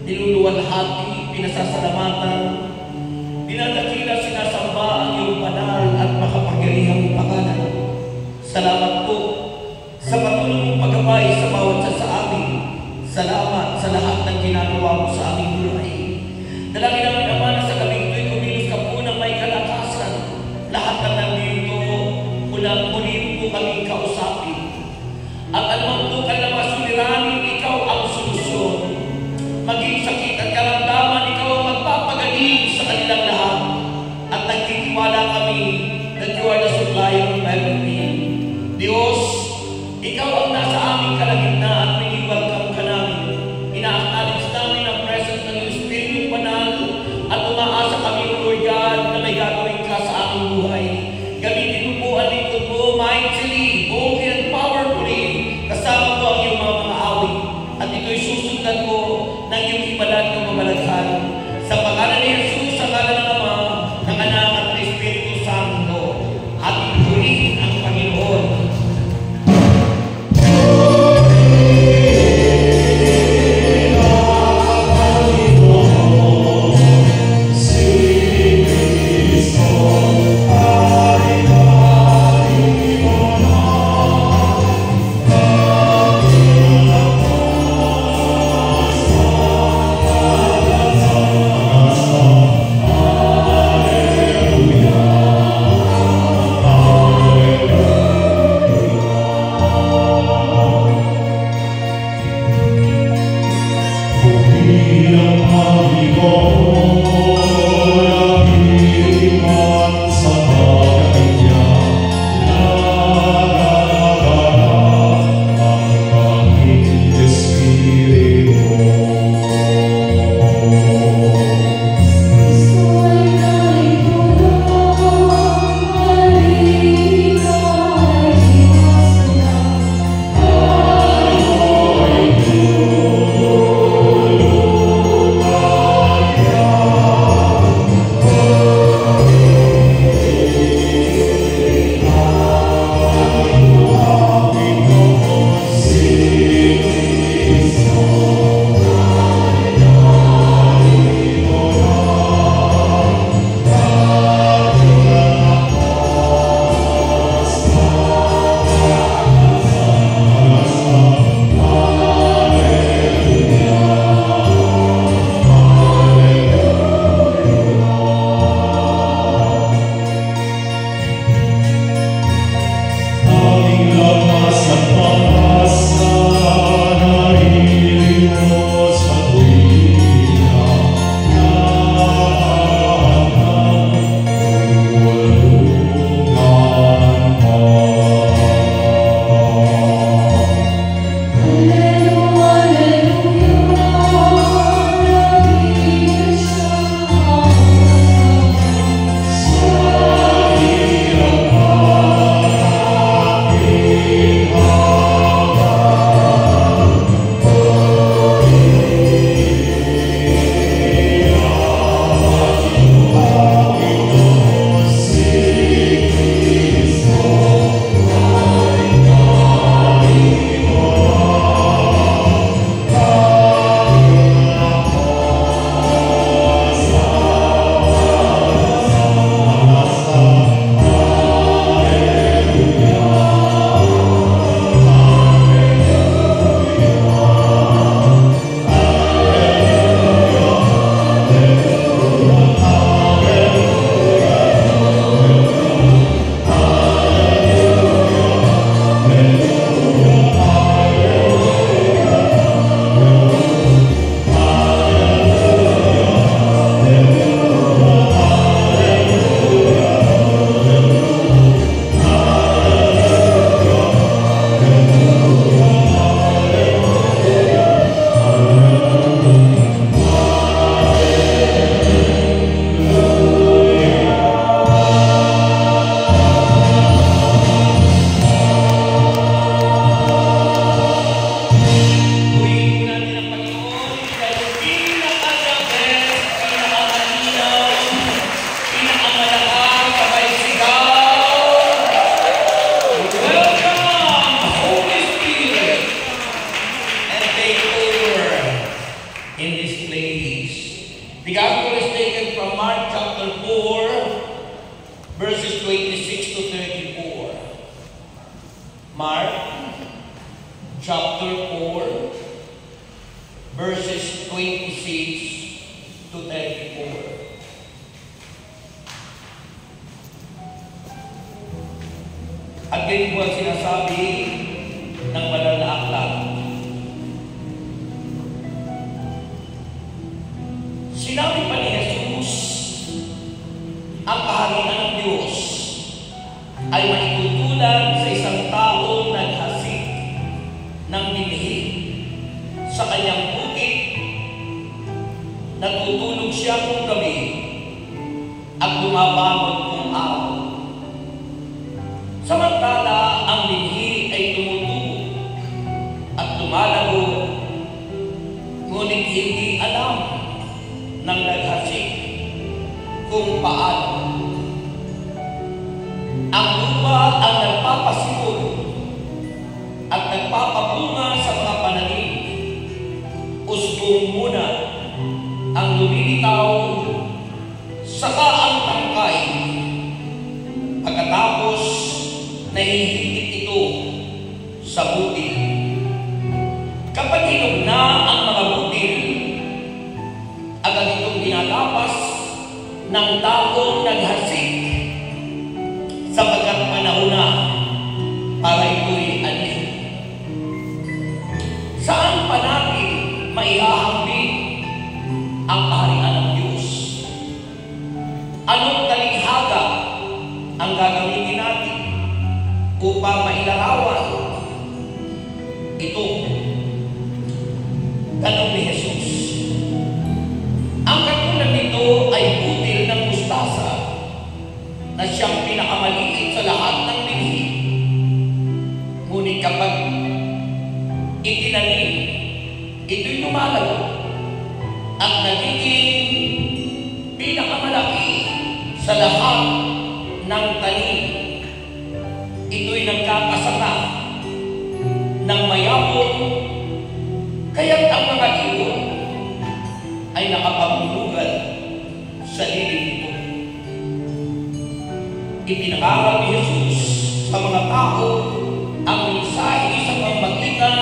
niluluwalhati, pinasasalamatan, dinadakila, sinasamba ang iyong banal at makapangyarihang pangalan. Salamat po sa patuloy mong paggabay sa bawat isa sa amin. Salamat sa lahat ng ginagawa mo sa aming buhay. Dalangin namin, Ama, na sa gabing ito'y kumilos ka po ng may kalakasan. Lahat ng nandito, muli po kaming kausapin. At anumang po ka na masuliranin, ikaw ang solusyon. Maging sakit at karamdaman, ikaw ang magpapagaling sa kanilang lahat. At nagtitiwala kami that you are the supplier of everything. Diyos, ikaw ang nasa aming kalagitnaan, welcome ka namin. Ina-acknowledge namin ang presence ng in this place. The gospel is taken from Mark chapter 4, verses 26 to 34. Mark chapter 4, verses 26 to 34. At ganito po ang sinasabi ng banal na aklat. Sinabi pa ni Jesus, ang kaharian ng Diyos ay maitutulad sa isang taong naghasik ng binhi sa kanyang bukid. Natutulog siya kung gabi at bumabangon kung araw. Samantala, ang binhi ay tumutubo at lumalago, ngunit hindi alam ng naghasik kung paano. Ang lupa ang nagpapasipon at nagpapabunga sa mga pananim. Usbong muna ang lumilitaw, saka ang tangkay. Pagkatapos, nahihitik ito sa butil. Kapag hinog na ang mga butil, agad itong dinalapas ng taong naghasik, sapagkat panahon na para ito'y anin. Saan pa natin maihahambing ang kaharian ng Diyos? Anong talinghaga ang gagamitin natin upang mailarawan ito? Tanong ni Jesus. Ang katulad nito ay butil ng mustasa na siyang pinakamaliit sa lahat ng binhi. Ngunit kapag itinanim, ito'y lumalago at nagiging pinakamalaki sa lahat ng tanim. Ito'y nagkakasama ng mayabong, kaya't ang mga ibon ay nakapamulugan sa lilim nito. Ipinangaral ni Jesus sa mga tao ang mensahe sa pamamagitan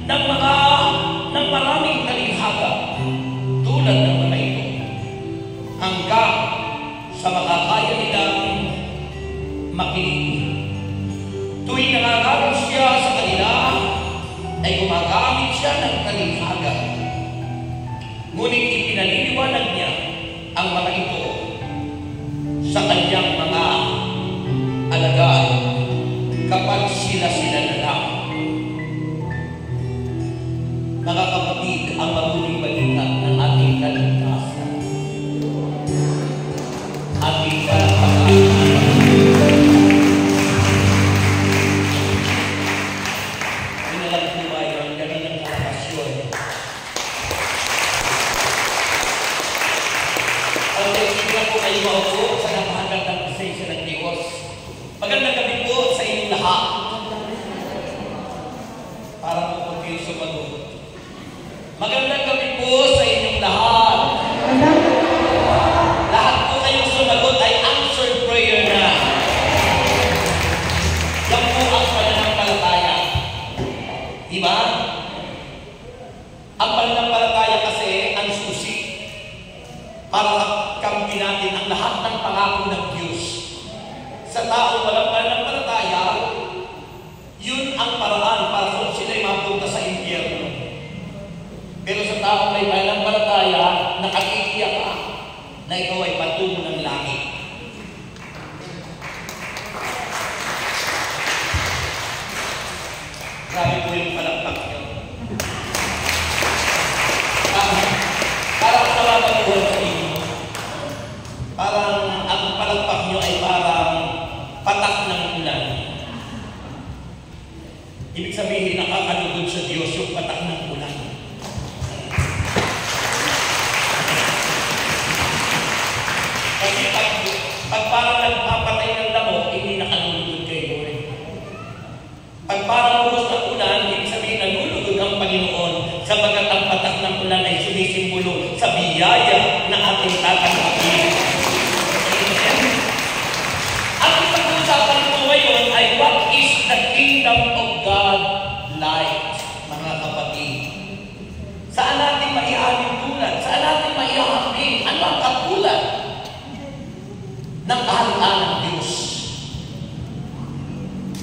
ng maraming talinghaga tulad ng mga ito, hanggang sa makakaya nilang makinig. Tuwing nangangaral siya sa kanila, ay gumagamit siya ng talinghaga. Ngunit ipinaliliwanag niya ang mga ito sa kanyang mga alagad kapag sila na lang. Mga kapatid, ang mabuting balita ng ating kaligtasan, ating kalagayan. Inalam po ba yung gabi ng kalakasyon? Hindi na po kayo maupo sa napakagandang presensya ng Diyos. Magandang gabi po sa inyong lahat. Para po po kayo sumagot. Magandang gabi po sa inyong lahat. Lahat po kayong sumagot ay answered prayer na. Yan po ang pananampalataya. Diba? Ang pananampalataya kasi ang susi para kampi natin ang lahat ng pangako ng Diyos. Sa tao walang pananampalataya, yun ang paraan para kung sila'y mapunta sa impyerno. Pero sa tao may pananampalataya, nakatikiyak ka na ikaw ay patungo ng langit. Grabe po yung palakpak niyo. Parang nababaguhan sa inyo. Parang ang palakpak niyo ay parang patak ng ulan. Ibig sabihin, nakakalugod sa Diyos yung patak ng ulan. Panginoon, sabagat ang patak ng ulan ay sumisimbolo sa biyaya na ating tatanggapin. Ang pag-uusapan ko ngayon ay what is the kingdom of God like, mga kapatid? Saan natin maihamin tulad? Saan natin maihamin? Ano ang katulad ng kaharian ng Diyos?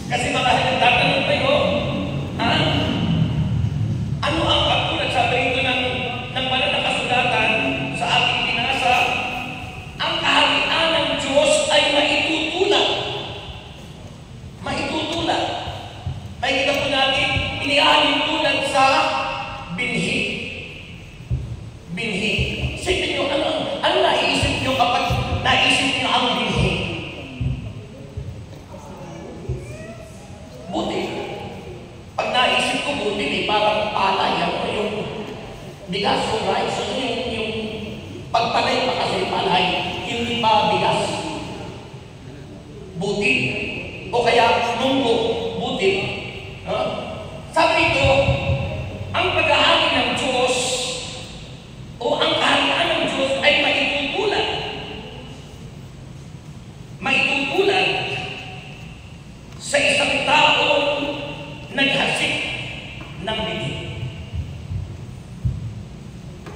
Kasi marahil nagtatanong kayo, ano ang katulad? Sabi rito ng banal na kasulatan sa ating binasa, ang kaharian ng Diyos ay maitutulad. Maitutulad. Makikita po natin, inihamin tulad sa binhi. Binhi. Isipin nyo, ano naisip nyo kapag naisip nyo ang binhi? Buti. Pag naisip ko buti, parang palay, yung bigas, yung rice, yung pagpalay pa kasi palay, hindi pa bigas. Buti. O kaya munggo, buti. Sabi ito, ang paghahari ng Diyos o ang kaharian ng Diyos ay maitutulad. Maitutulad sa isang taong naghasik ng binhi.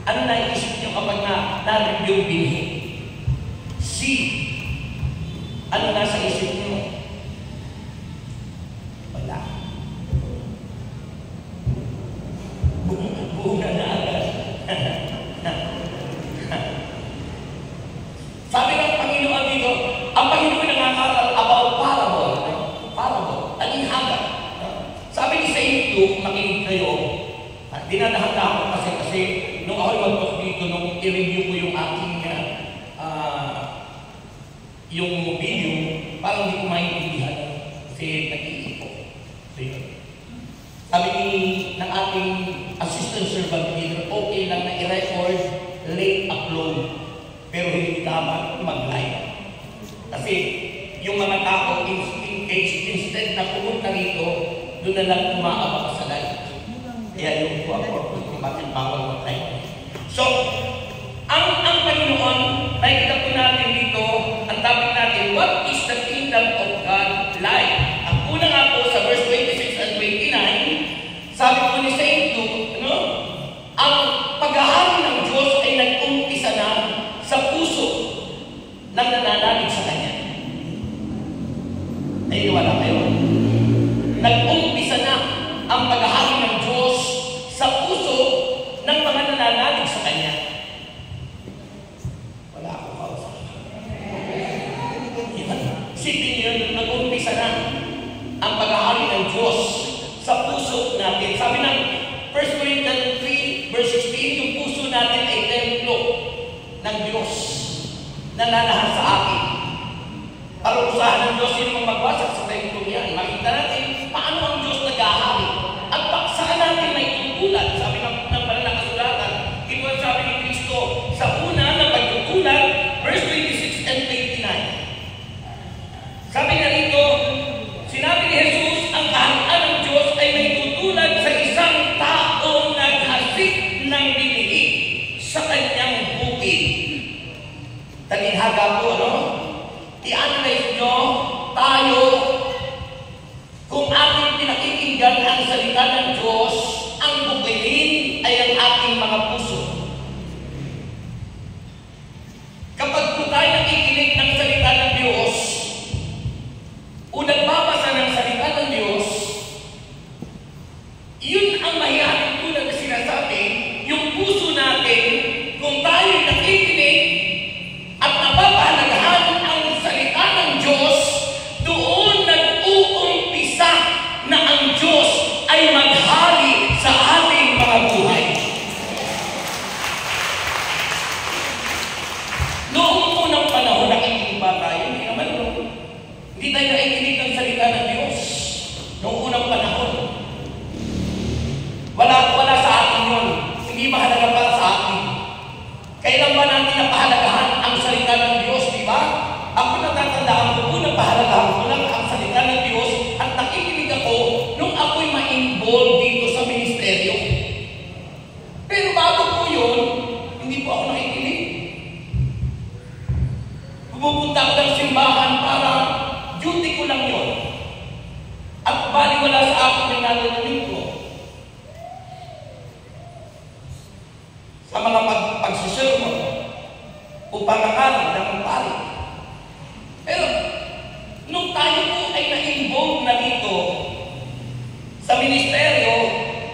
Ano naisip niyo kapag narinig yung binhi? Ano nasa isip niyo? Wala. Bunga na agad. Sabi ng Panginoon dito, ang Panginoon nangangaral about parable. Taging hagat. Sabi ni Saint Luke, makinig kayo, dinadahanda ako kasi nung ako'y mag-talk dito, nung i-review ko yung aking yung video, parang hindi ko maintindihan kasi nag-iipo. Sabi ng ating assistant servant leader, okay lang na i-record late upload, pero hindi dapat mag-live. Kasi yung mga tao engaged, instead na pumunta rito, doon na lang umaabak sa live. Kaya yung po kung bakit bawal mag-live. So, ang Panginoon, nakikita po natin dito, ang topic natin, what is the kingdom of God like? Ang una nga po sa verse 26 and 29, sabi po ni Saint Luke, ang paghahari ng Diyos ay nag-umpisa na sa puso ng nananalig sa Kanya. Naiiwala kayo? Nag-umpisa na ang paghahari ng Diyos sa puso ng mga nananalig sa Kanya. Wala akong kausap. Isipin niyo, nag-umpisa na ang paghahari ng Diyos sa puso natin. Sabi ng 1 Corinthians 3, verse 16, yung puso natin ay templo ng Diyos na nanahan sa atin. Parusahan ng Diyos yung magwasak sa templo yan. Makita natin paano ang Diyos nag-ahari. At saan natin may tutulad? Sabi ng banal na kasulatan, ito ang sabi ni Kristo sa una na pagtutulad, verse 26 and 29. Sabi na rito, sinabi ni Jesus, ang kaharian ng Diyos ay may tutulad sa isang taong naghasik ng binhi sa kanyang bukid. Talinghaga po, i-analyze nyo tayo kung ating pinakikinggan ang salita ng Diyos, ang bukidin ay ang ating mga puso. Kapag po tayo nakikinig ng salita ng Diyos, o nagbabasa ng salita ng Diyos, yun ang mahiharing tulad na sinasabi, yung puso natin, kung tayo nakikinig at napapahalagahan ang salita ng Diyos, doon nag-uumpisa na ang Diyos ay maghari sa ating mga buhay. Noong unang panahon, nakikinig ba tayo? Hindi naman noon. Hindi tayo nakikinig ng salita ng Diyos. Noong unang panahon. Wala sa atin yun. Hindi mahalaga para sa atin. Kailan ba natin napahalagahan ang salita ng Diyos, di ba? Ako natatandaan ko, napahalagahan ko lang ang salita ng Diyos at nakikinig ako nung ako'y ma-involve dito sa ministeryo. sa mga pagsisermon o pangangaral ng pari. Pero, nung tayo po ay na-involve na dito sa ministeryo,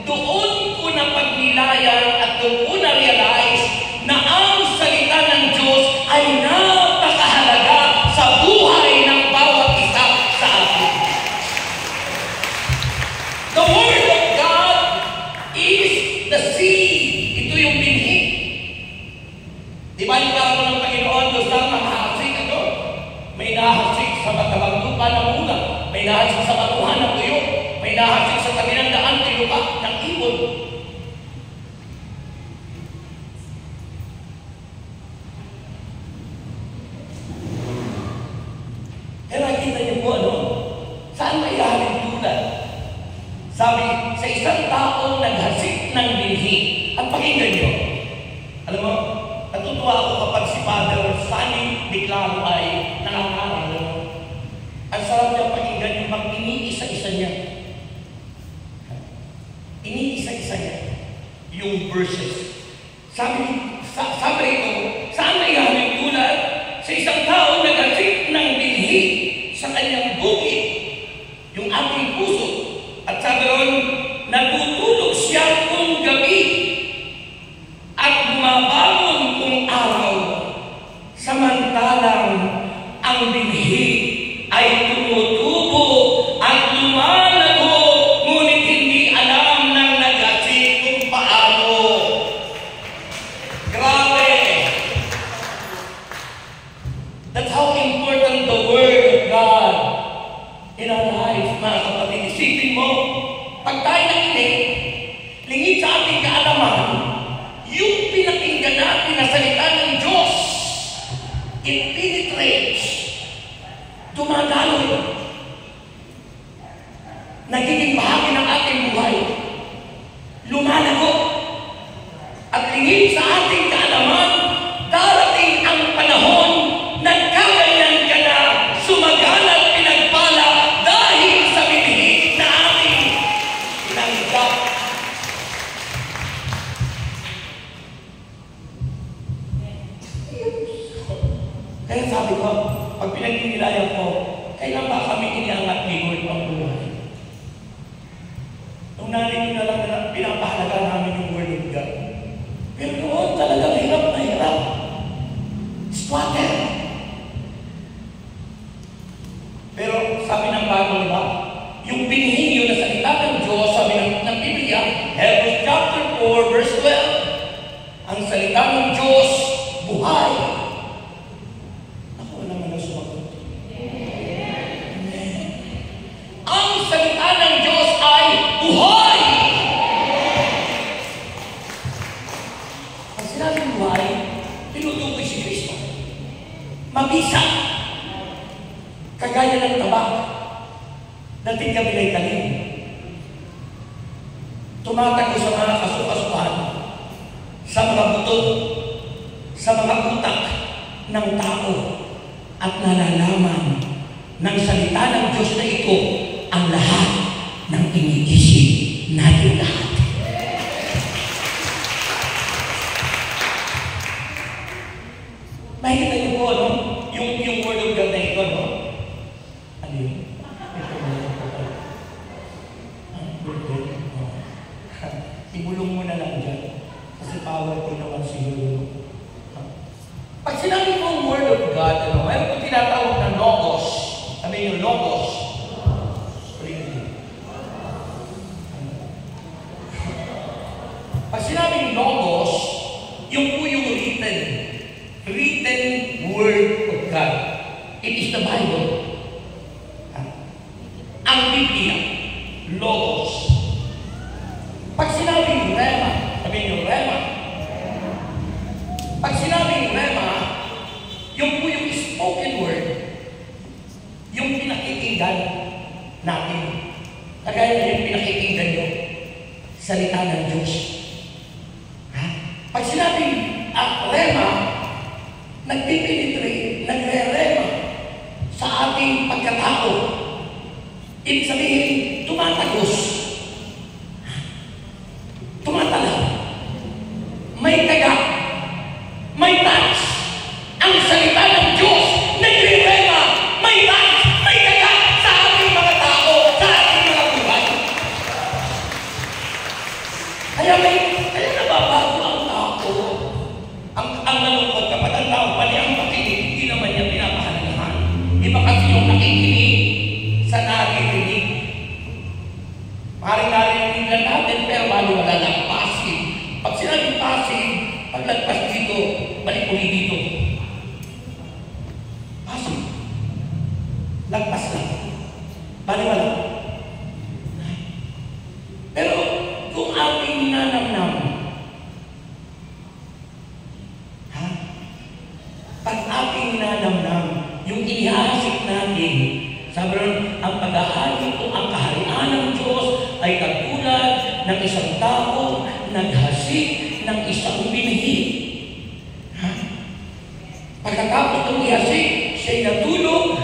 doon ko na pagnilayan at doon ko na realize na ang salita ng Diyos ay napakahalaga sa buhay ng bawat isa sa atin. The Word of God is the seed. Ito yung binhi. Di ba yung parang ng Panginoon doon sa mahasik ano? May nahasik sa matabang lupa ng mula. May nahasik sa batuhan ng tuyo. May nahasik sa tabi ng daan ng lupa ng ibon. Kaya nakita niyo po ano? Saan may halintulad? Sabi, sa isang taong naghasik ng binhi. At pakinggan niyo, alam mo, natutuwa ako kapag si Father Sunny Declaro ay nangangaral. Ang sarap niya pakinggan yung mag-iniisa-isa niya. Iniisa-isa niya yung verses. Sabi ito, saan may halintulad? Sa isang taong naghasik ng binhi sa kanyang bukid, yung ating puso. At sabi ron, natutulog siya kung gabi at bumabangon kung araw. Samantalang ang binhi ay tumutubo at lumalago, ngunit hindi alam ng naghasik kung paano. Grabe! That's how important the Word of God in our life, mga kapatid. Isipin mo, pag tayo nakinig, lingid sa ating kaalaman, yung pinakinggan natin na salita ng Diyos, it penetrates, dumadaloy, nagiging bahagi ng ating buhay, lumalago, at lingid sa ating kaalaman, darating ang panahon, nagkakayan ka na, sumaganap, pinagpala, dahil sa binhi na ating tinanggap. Kaya sabi ko, pag pinagnilayan ko, kailan ba kami iniangat ni Lord ang buhay? Nung narinig na lang na pinapahalaga namin yung Word of God. Pero noon talagang hirap na hirap. Squatter. Pero sabi ng Bible, diba? Yung binhi yun na salita ng Diyos, sabi ng Biblia, Hebrews chapter 4, verse 12, ang salita ng Diyos, buhay. Ako naman ang sumagot. Ang salita ng Diyos ay buhay. Pag sinabing buhay, tinutukoy si Kristo. Mabisa. Kagaya ng tabak. Dating kabilay talim. Tumatago sa mga kasukasuhan, sa mga buto, sa mga utak ng tao, at nalalaman ng salita ng Diyos na ito ang lahat ng iniisip natin lahat. Makikita niyo po, no? Yung Word of God na ito, no? Ano yun? Ibulong mo na lang dyan. Kasi powerful naman siguro. Pag sinabi mo ang Word of God, ano, mayroon ko tinatawag na logos. Sabi niyo, logos. Pag sinabing logos, yung po yung written Word of God. It is the Bible. Ang Biblia, logos. Pag sinabing rema, sabi niyo rema. Pag sinabing rema, yung po yung spoken word, yung pinakikinggan natin. Kagaya na yung pinakikinggan nyo, salita ng Diyos. Pag sinabing rema, nagpipenetrate, nagre-rema sa ating pagkatao. Ibig sabihin, tumatagos. Tumatala. May taga o nakikinig sa naririnig. Maring narinig lang natin, pero wala lang passive. Pag sinabing passive, paglagpas dito, balik ulit dito. Passive. Lagpas lang. Baliwala. Pero kung ating ninanamnam, pag ating ninanamnam, yung inihasik natin, sabi ron, ang paghahari o ang kaharian ng Diyos ay katulad ng isang tao naghasik ng isang binhi. Pagkatapos ng ihasik, siya'y natulog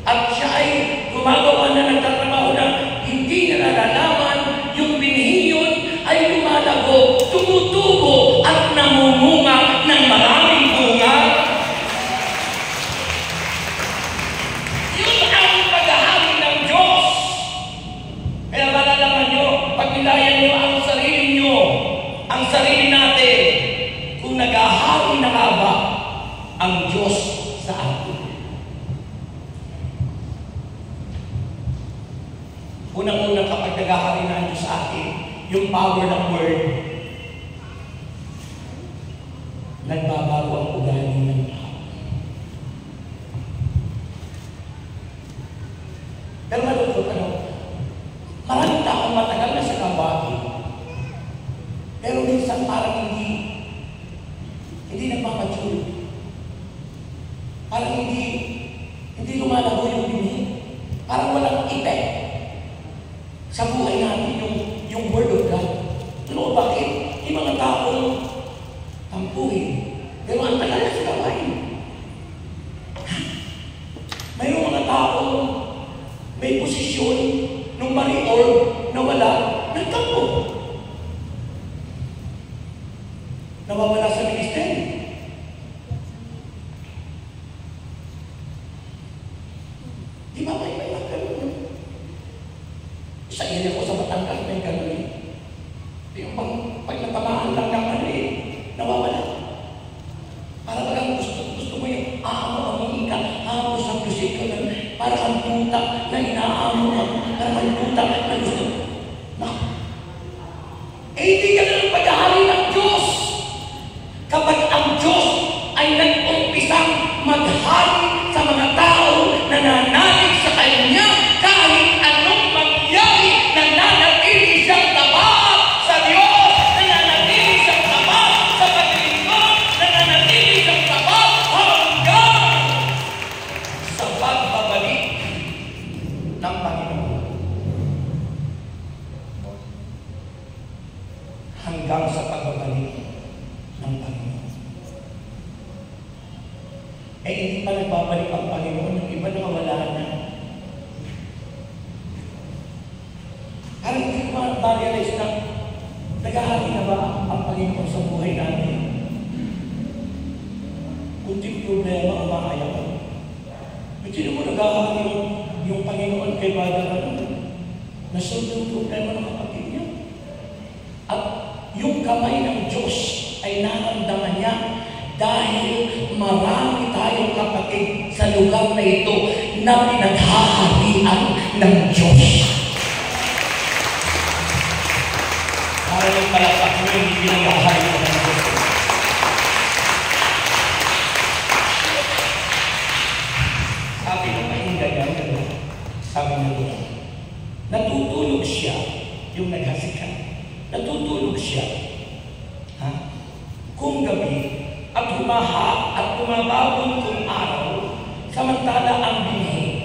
at siya ay gumagawa na nagtatrabaho na hindi na nalalaman yung binhi yun ay lumalago, tumutubo at namumunga ng maraming bunga. Yun ang paghahari ng Diyos. Kaya malalaman nyo, pagnilayan nyo ang sarili natin, kung naghahari na nga ba ang Diyos sa atin. Unang-unang kapag naghahari na ang Diyos sa atin, yung power ng word, nagbabago ang ugali ng tao. Pero malulog, maraming taong matagal na sa kabati, pero minsan parang hindi nagmamature. Parang hindi lumalago yung binhi. Parang walang effect sa buhay natin yung Word of God. Ano bakit? Yung mga taong tampuhin, pero ang tagal na sa gawain. Mayroong mga taong may posisyon nung mari-org na wala, nagtampo. Nawawala sa ministry. Di ba may magkaroon? Sa ina ko sa Batangas may gano'n. Yung pag natamaan lang ng nawawala. Para bagang gusto mo yung aamo-amoy ka, aamo sa kusik ka lang, para kang tutak na inaamo ka, para kang tutak na gusto mo. Hindi ka na ng paghahari ng Diyos. Kapag ang Diyos ay nag-umpisang maghari sa mga tao na nanalig sa Kanya, kahit anong mangyari, nananatili siyang tapat sa Diyos, nananatili siyang tapat sa paglingkod, nananatili siyang tapat hanggang sa pagbabalik ng Panginoon. Hanggang sa pagbabalik ng Panginoon. Hindi pa nagbabalik ang Panginoon, yung iba nakawala na. Parang hindi ko ma-realize na naghahari na ba ang Panginoon sa buhay natin? Kunting problema, umakaya ka. Hindi mo naghahari yung Panginoon kay Bada ka nasolve yung problema ng kapatid niya. At yung kamay ng Diyos ay naramdaman niya dahil marami tayong kapatid sa lugar na ito na pinaghaharian ng Diyos. Para yung palakpak mo yung pinaghaharian ng Diyos. Sabi ng pakinggan, sabi niya, natutulog siya, yung naghasikan. Natutulog siya. Kung gabi, at humaha at bumababon kung araw, samantala ang binhi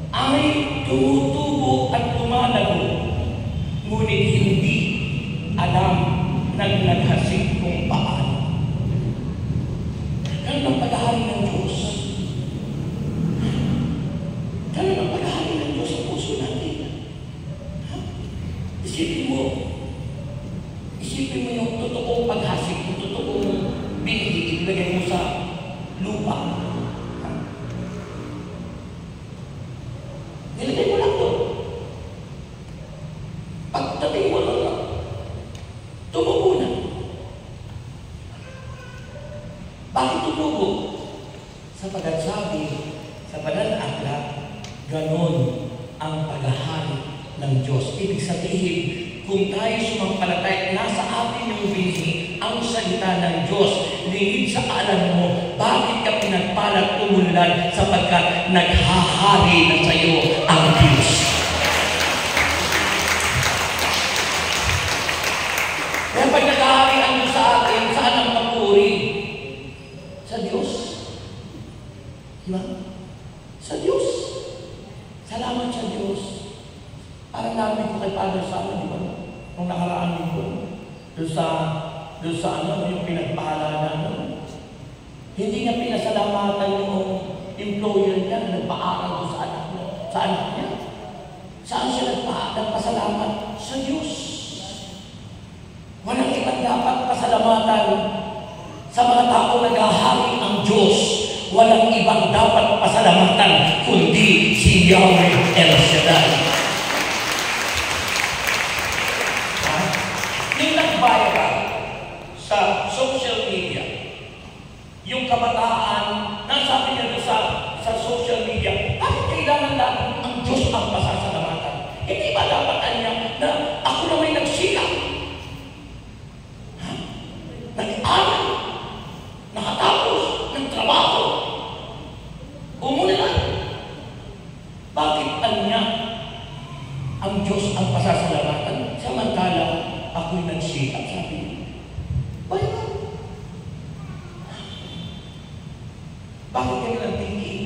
ay tumutubo at lumalago, ngunit hindi alam ng naghasik kung paano. Ganun ang paghahari ng Diyos. Ganun ang paghahari ng Diyos sa puso natin. Isipin mo yung totoong paghasik, yung totoong binhi, ilagay mo sa lupa. Nilagay mo lang doon. Pagdating mo lang, tumubo na. Bakit tumubo? Sapagkat sabi sa banal Diyos. Ibig sabihin, kung tayo sumampalataya, nasa atin yung binhi, ang salita ng Diyos. Lingid sa alam mo, bakit ka pinagpalat umunlad sapagkat naghahari na sa iyo ang Diyos. Kaya pag naghahari ang Diyos sa atin, saan ang magpuri? Sa Diyos. Diba? Sa Diyos. Salamat sa Diyos. Parang namin ko kay Father Sama, di ba? Nung nakaraan nito, doon sa ano, yung pinagpala na ano. Hindi niya pinasalamatan yung employer niya na nagpaaral doon sa anak niya. Saan siya nagpasalamat? Sa Diyos. Walang ibang dapat pasalamatan sa mga tao naghahari ang Diyos. Walang ibang dapat pasalamatan kundi si Yahweh El Shaddai. Yung nag-viral sa social media, yung kabataan, nasabi niya doon sa social media, bakit kailangan natin ang Diyos ang pasasalamatan? Hindi ba dapat niya na ako na may nagsikap? Nag-aral, nakatapos ng trabaho, umulan. Bakit niya ang Diyos ang pasasalamatan? Samantala, ako'y nagsikap, sabi niya. Bayan. Bakit kanilang thinking?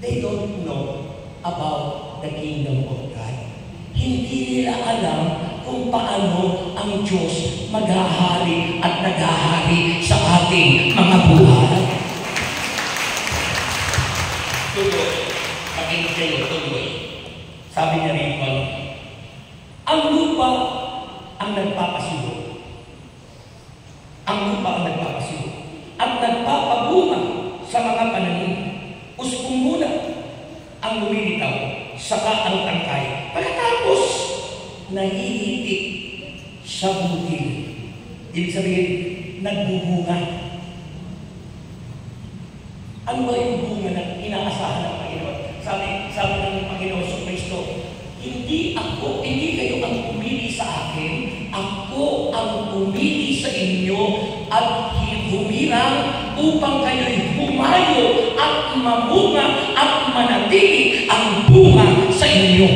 They don't know about the kingdom of God. Hindi nila alam kung paano ang Diyos maghahari at naghahari sa ating mga buhay. Tuloy. Pakinig kayo, tuloy. Sabi niya rin ko, ang lupa ang nagpapasibo. Ang lupa ang nagpapasibo. At nagpapabunga sa mga pananim. Uspong muna ang lumilitaw, saka ang tangkay. Pagkatapos, nahihitik sa butil. Ibig sabihin, nagbubunga. Ano ba yung bunga na inaasahan ng Panginoon? Sabi ng Panginoon sa Kristo, hindi kayo ang pumili sa akin, ako ang pumili sa inyo at humirang upang kayo'y humayo at mamunga at manatili ang bunga sa inyo.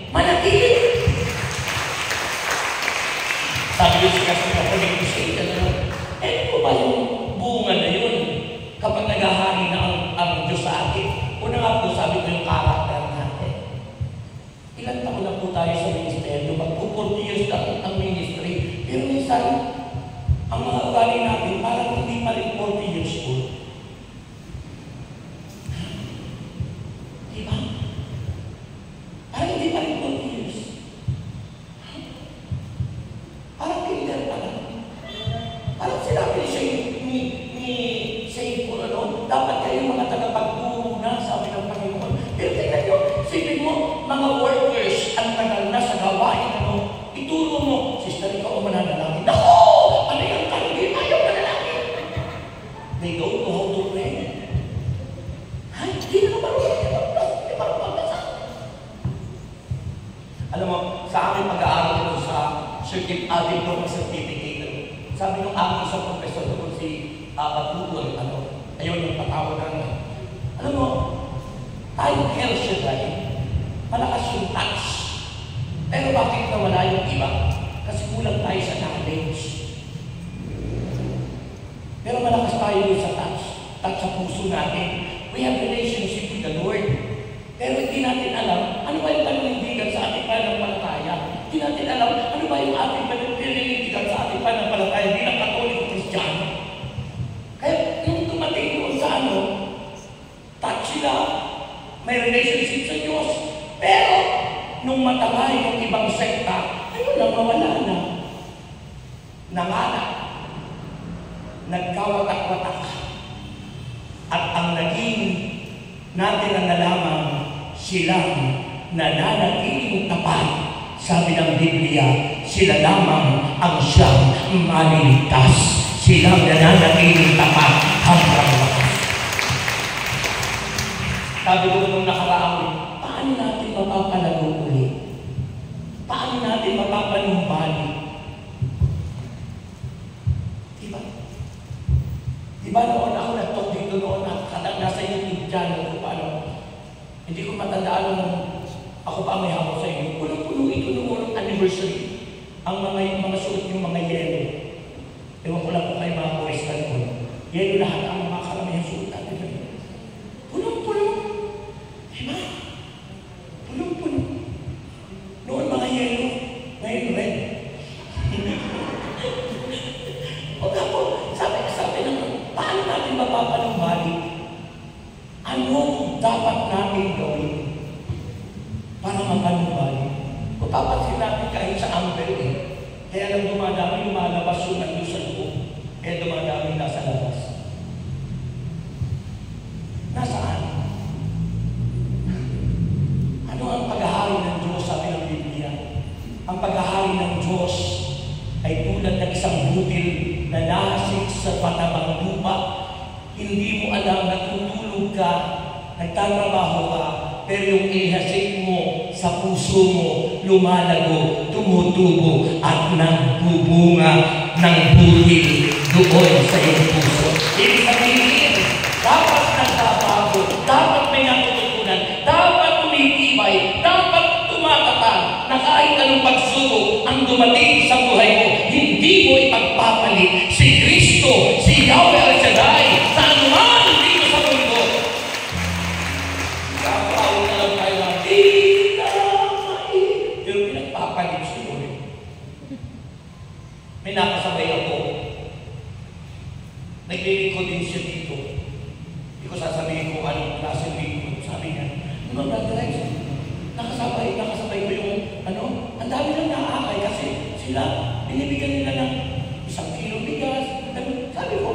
Manatili. Sabi ko sa Katolik ko sa ito na, po ba yung bunga na yun kapag naghahari na ang Diyos sa atin? Una nga po, sabi ko yung karakter natin. Ilan taon na po tayo sa ministeryo, mag-40 years na ang ministry. Pero minsan, ang mga ugali natin, parang hindi pa rin 40 years old. Diba? Parang hindi pa rin 40 years. Parang kinder pa lang. Parang sinabi ni Saint Paul, dapat kayo mga tagapagturo na, sabi ng Panginoon. Pero tingnan nyo, sipin mo, mga workers ang tagal na sa gawain, ituro mo, sister, ikaw ang mananalangin. Ako! Ano yung kalugin? Ayaw manalangin. They don't know how to pray. Ay, hindi na marunong. Hindi marunong magbasa. Alam mo, sa aking pag-aaral ko sa diploma certificate, sabi ng aking isang professor doon si Patutol, ayun yung patawag na. Alam mo, tayo El Shaddai, malakas yung touch. Pero bakit nawala yung iba? Kasi kulang tayo sa knowledge. Pero malakas tayo sa touch sa puso natin. We have relationship with the Lord. Pero hindi natin alam, ano ba yung paninindigan sa ating pananampalataya? Hindi natin alam, ano ba yung ating paninindigan sa ating pananampalataya bilang Katoliko Kristiyano? Kaya yung tumating doon sa touch sila, may relationship sa Diyos. Pero, nung matangay ng ibang sekta, ayun lang, mawala na. Nanganak. Nagkawatak-watak. At ang naging natin ang nalaman, silang nananatiling tapat. Sabi ng Biblia, sila lamang ang siyang maliligtas. Silang nananatiling tapat hanggang wakas. Sabi ko nung nakaraang, paano natin mapapalago ulit paano natin mapapanumbalik? Diba? Diba noon ako nag-talk dito noon na nasa YouTube channel ko paano? Hindi ko matandaan nung ako pa may hawak sa inyo. Puno-puno ito noong anniversary. Ang mga suot yung mga yelo. Ewan ko lang kung kayo mga Koristan ko. Yelo lahat ang mga karamihan suot natin. Puno-puno. Diba? Puno-puno. Noon mga yelo, ngayon red. O ako, sabi naman, paano natin mapapanumbalik? Ano dapat natin gawin para mapanumbalik? Papapansin natin kahit sa Amber kaya lang dumadami, lumalabas yung nandun sa loob. Kaya dumadami nasa labas. Nasaan? Ano ang paghahari ng Diyos, sabi ng Biblia? Ang paghahari ng Diyos ay tulad ng isang butil na nahasik sa patabang lupa. Hindi mo alam na tutulog ka, nagtatrabaho ka, pero yung ihasik mo sa puso mo, lumalago, tumutubo, at nagbubunga ng butil doon sa iyong puso. Ibig sabihin, dapat nagbabago, dapat may natutunan, dapat tumitibay, dapat tumatatag, na kahit anong pagsubok ang dumating sa buhay mo, hindi mo ipagpapalit si Kristo, si Yahweh El Shaddai, sa anuman dito sa mundo. Kapawin na lang tayo na, pero pinagpapalit siya ulit. May nakasabay ako. Naglilingkod din siya dito. Hindi ko sasabihin kung anong klase ng lingkod. Sabi niya, naman Brother Rex, nakasabay ko yung ang dami lang naaakay kasi sila, binibigyan nila ng 1 kilong bigas. Sabi ko,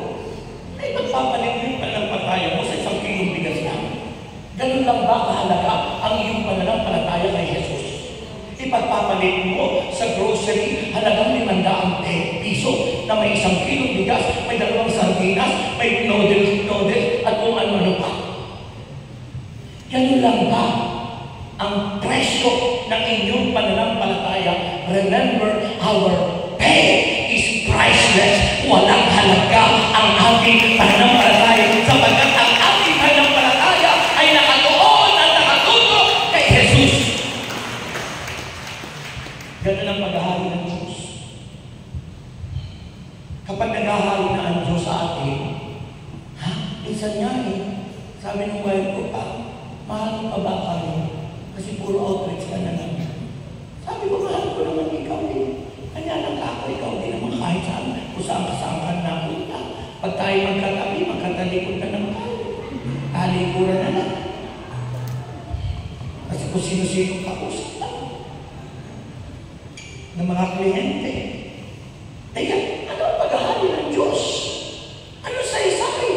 ay magpapalit yung pananampalataya mo sa 1 kilong bigas lang. Ganun lang ba kahalaga ang iyong pananampalataya kay Jesus? Ipagpapalit mo sa grocery halagang 500 piso na may 1 kilong bigas, may 2 sardinas, may noodles, at kung ano pa. Ganun lang ba ang presyo ng inyong pananampalataya? Remember, our pay is priceless. Walang halaga ang ating pananampalataya sapagkat ang ating pananampalataya ay nakatuon at nakatutok kay Jesus. Ganun ang paghahari ng Diyos. Kapag naghahari na ang Diyos sa atin, minsan nga sabi ng wife ko pa, mahal mo pa ba kami? Kasi puro outreach ka na lang. Sabi ko, mahal ko naman ikaw Kanya lang ako, ikaw din naman kahit saan, kung saan ka napunta. Pag tayo magkatabi, magkatalikod na naman tayo. Talikuran na lang. Kasi kung sino-sino kausap na ng mga kliyente. Kaya, ano ang paghahari ng Diyos? Ano say-say?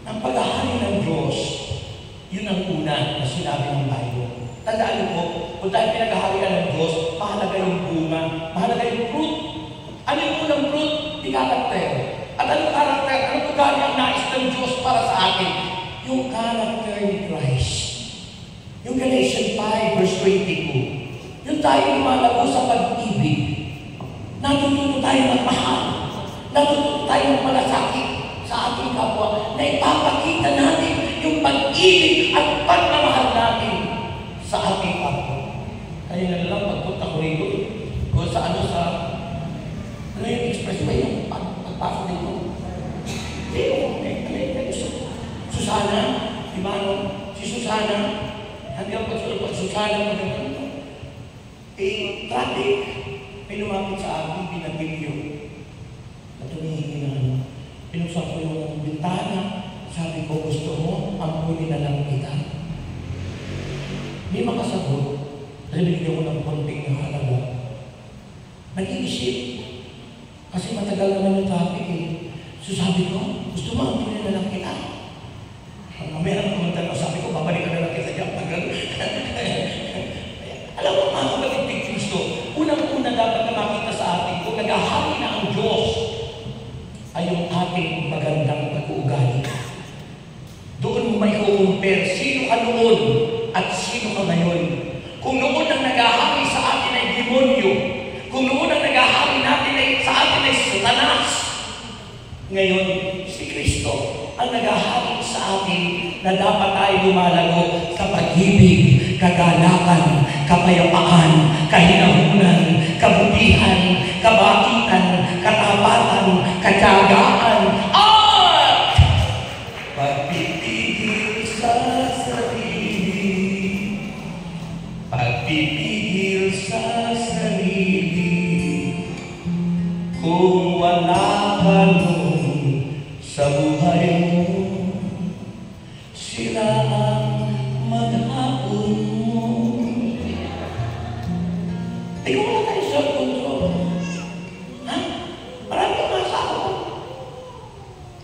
Ang paghahari ng Diyos, yun ang una na sinabi ng Bible. Tandaan niyo po, kung tayo pinaghaharian ng Diyos, mahalaga yung bunga, mahalaga yung fruit. Ano yung unang fruit? Yung karakter. At anong karakter? Anong ugali ang nais ng Diyos para sa atin? Yung karakter ni Christ. Yung Galatians 5 verse 22. Yung tayo lumalago sa pag-ibig. Natututo tayo magmahal. Natututo tayo magmalasakit sa ating kapwa na ipapakita natin yung pag-ibig at pagmamahal natin sa ating kapwa. Kaya na lang pagpunta ko rito, kung sa yung expressway, yung pagpasok dito. Susana, di ba si Susana, hindi ako pag Susana magandang traffic, may lumapit sa akin, pinagbilyo. At humihingi na pinuksan ko yung bintana, sabi ko, gusto mo, ampunin na lang kita. Hindi makasagot, binigyan ko ng konting na halaga. Nag-iisip, kasi matagal naman yung traffic So sabi ko, gusto mo ampunin na lang kita. Mamaya na kumantan ko, sabi ko, babalik na lang kita dyan. Alam mo, mga kapatid Kristo, unang-una dapat na makita sa atin, kung naghahari na ang Diyos, ay yung ating magandang pag-uugali. Doon mo may kukumpare, sino ka noon at sino ka ngayon. Kung noon ang naghahari sa atin ay demonyo. Kung noon ang naghahari natin sa atin ay Satanas, ngayon si Kristo ang naghahari sa atin na dapat tayo lumalago sa pag-ibig, kagalakan, kapayapaan, kahinahunan, kabutihan, kabakitan, katapatan, katyagaan, at pagpipigil sa sarili. Pagpipigil sa sarili. Kung wala ka nun sa buhay mo, sila ang maghapon mo. Tingnan mo na tayo sa control. Ha? Marami kang masawa.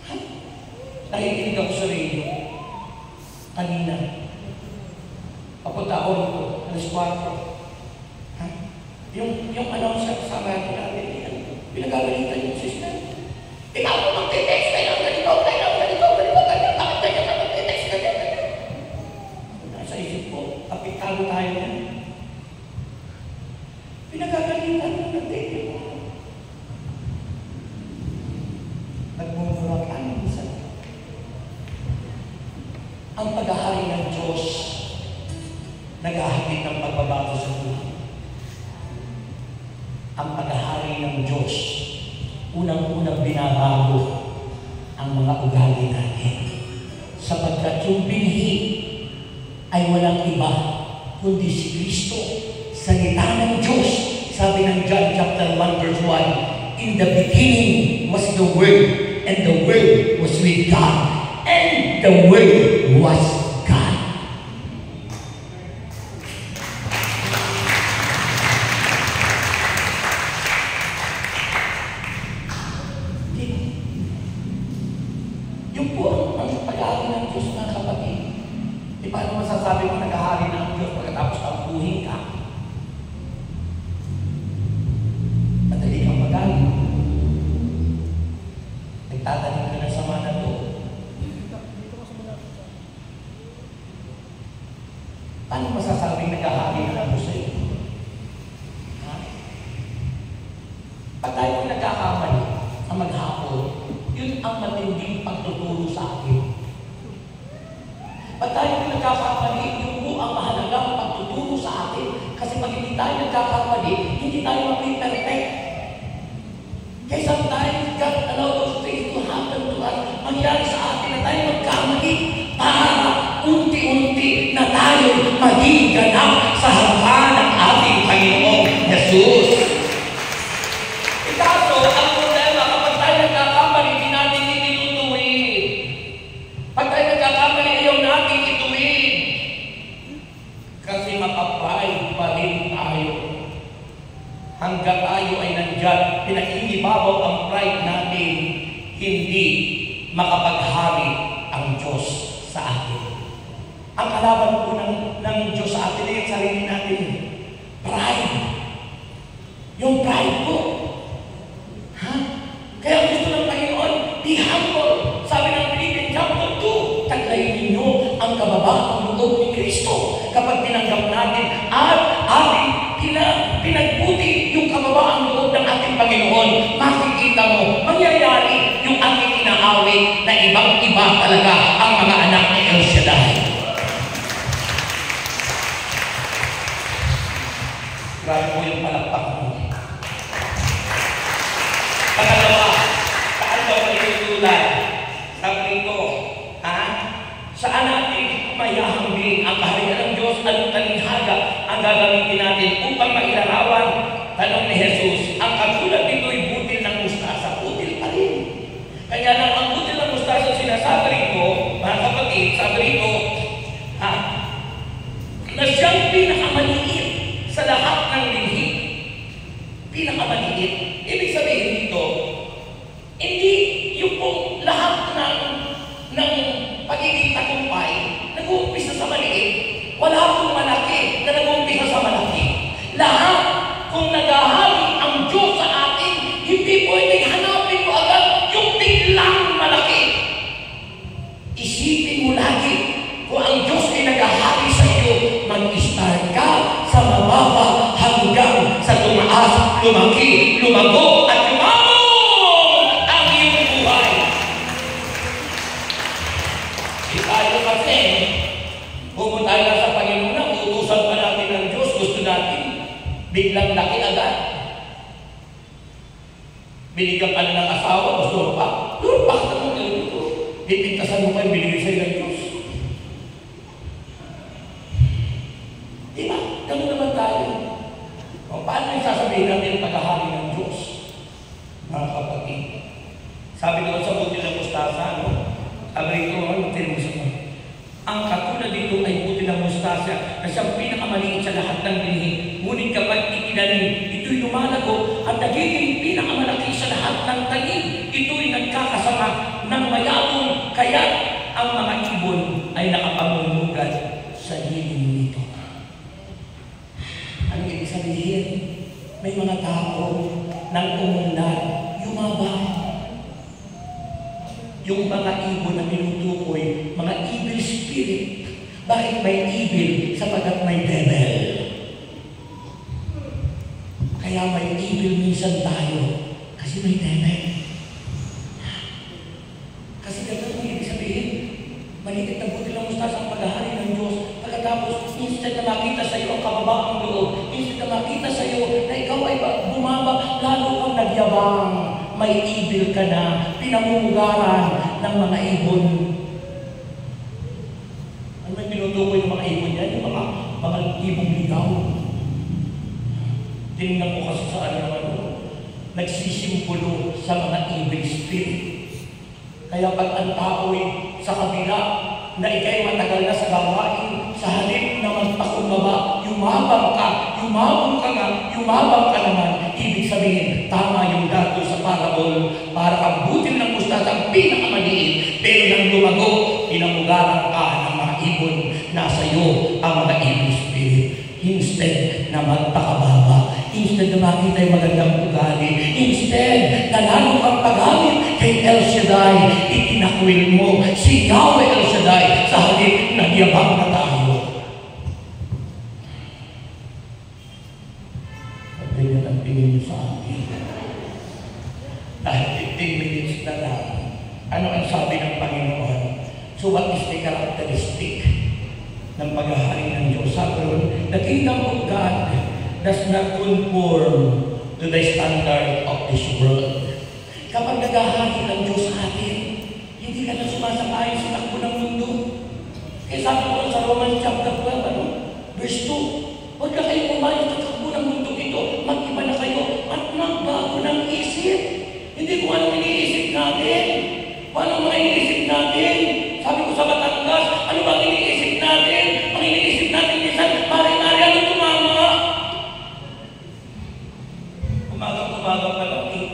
Ha? Nakikinig ako sa radio. Kanina. Papunta ako rito. Alas 4. Ha? Yung announcer sa radio natin, pinagagalitan yung sister. Ikaw mo magte-text kayo ng ganito, ganito. Bakit ganyan ka magte-text ganyan? Nasa isip ko, apektado tayo yan. Pinagagalitan ng nagtitip ko. Nagmumurag ang minsan. Ang paghahari ng Diyos, naghahatid ng pagbabago sa buhay. Ang paghahari ng Diyos, unang-unang binabago ang mga ugali natin. Sapagkat yung binhi ay walang iba kundi si Kristo. Salita ng Diyos, sabi ng John chapter 1 verse 1, in the beginning was the Word, and the Word was with God, and the Word was God. Yung po ang pag-ahari ng Diyos, mga kapatid. Di paano masasabi mo nag-ahari ng Diyos pagkatapos tampuhin ka? Madali kang magaling. Nagtatanim ka ng sama na to. Paano masasabing nag-ahari ng Diyos sa'yo? Ha? Pag tayo nagkakamali ang maghapon, yun ang matinding pagtuturo sa akin. Pag tayo nagkakamali, yun po ang mahalagang pagtuturo sa atin. Kasi pag hindi tayo nagkakamali, hindi tayo mapiperfect. Kaya sometimes, God allow those things to happen to us. Mangyari sa atin na tayo magkamali para unti-unti na tayo maging ganap sa harapan ng ating Panginoong Jesus. Ikaso, ang problema, kapag tayo nagkakamali, hindi natin itinutuwid. Pag tayo nagkakamali, ayaw natin ituwid. Kasi makapay pa rin tayo. Hanggang tayo ay nandyan, pinakinibabaw ang pride natin, hindi makapaghari ang Diyos sa atin. Ang kalaban po ng Diyos sa atin ay sarili natin. Pride. Yung pride po. Ha? Kaya gusto ng Panginoon, be humble. Sabi ng Philippians chapter 2, taglayin ninyo ang kababaang loob ni Kristo. Kapag tinanggap natin at ating pinagbuti yung kababaang loob ng ating Panginoon, makikita mo, mangyayari yung ating inaawit na ibang-iba talaga ang mga anak ni El Shaddai. Grabe po yung palakpak mo. Pangalawa, saan daw malilulay? Sabi nito, saan natin mayahambing ang kaharian ng Diyos at talinghaga ang gagamitin natin upang mailarawan? Tanong ni Jesus, ang katulad nito'y butil ng mustasa, butil pa rin. Kaya lang ang butil ng mustasa sinasabi rito, mga kapatid, sabi rito, na siyang pinakamaliit sa lahat ng binhi. Pinakamaliit. Ibig sabihin dito, hindi yung pong lahat ng pagiging tagumpay nag-uumpisa sa maliit. Wala pong malaki na nag-uumpisa sa malaki. Lahat, kung naghahari ang Diyos sa atin, hindi pwedeng hanapin mo agad yung biglang malaki. Isipin mo lagi, kung ang Diyos ay naghahari sa iyo, mag-start ka sa mababa hanggang sa biglang laki agad. Binigyan ka na ng asawa, o surpak. Surpak na mo kayo dito. Pipintasan mo kayo, binigay sa'yo ng Diyos. Diba? Ganun naman tayo. O, paano yung sasabihin natin tagahari ng Diyos? Mga kapatid. Sabi doon sa buti ng mustasa, no? Sabi rito, buti ng mustasa. Ang katulad dito ay buti ng mustasa na siyang pinakamaliit sa lahat ng binhi. Ngunit kapag itinanim, ito'y lumalago at nagiging pinakamalaki sa lahat ng tanim. Ito'y nagkakasama ng mayabong, kaya ang mga ibon ay nakapamumugat sa gilid nito. Ano ibig sabihin? May mga tao nang umunlad, yumabang. Yung mga ibon na tinutukoy, mga evil spirit. Bakit may evil? Sapagkat may devil. Kaya may evil minsan tayo. Kasi may devil. Kasi ganun ang ibig sabihin. Maliit na buti lang mustasa ang paghahari ng Diyos. Pagkatapos, instead na makita sa iyo ang kababaang loob, instead na makita sa iyo na ikaw ay bumaba, lalo kang nagyabang. May evil ka na, pinamumugaran ng mga ibon. Ano may tinutukoy ng mga ibon yan? Yung mga ibong ligaw. Tingnan mo kasi sa nagsisimbolo sa mga evil spirit. Kaya pag ang tao'y sa kabila na ikay matagal na sa gawain, sa halip na magpakumbaba, yumabang ka naman. Ibig sabihin, tama yung dato sa parabol, para kang butil ng mustasa ang pinakamaliit, pero nang lumago, pinamugaran ka ng mga ibon, nasa iyo ang mga evil spirit. Instead na magpakababa, instead na makita yung magandang ugali, instead na lalo kang paggamit kay El Shaddai, itinakwil mo si Yahweh El Shaddai sa halip na yabang na tayo. Ganyan ang tingin niyo sa akin. Dahil 15 minutes na lang, ano ang sabi ng Panginoon? So what is the characteristic ng paghahari ng Diyos? Sabi ron, the kingdom of God does not conform to the standard of this world. Kapag naghahari ng Diyos sa atin, hindi ka na sumasakayin sa takbo ng mundo. Kaya sabi ko sa Romans chapter 12, verse 2, huwag ka kayo pumayos sa takbo ng mundo ito, mag-iba na kayo at magbago ng isip. Hindi ko anong iniisip natin. Paano mga iniisip natin? Sabi ko sa Batangas, ano ba iniisip natin? Ang iniisip natin minsan, mari-mari ano tumama. Umagang-umagang pa lang eh.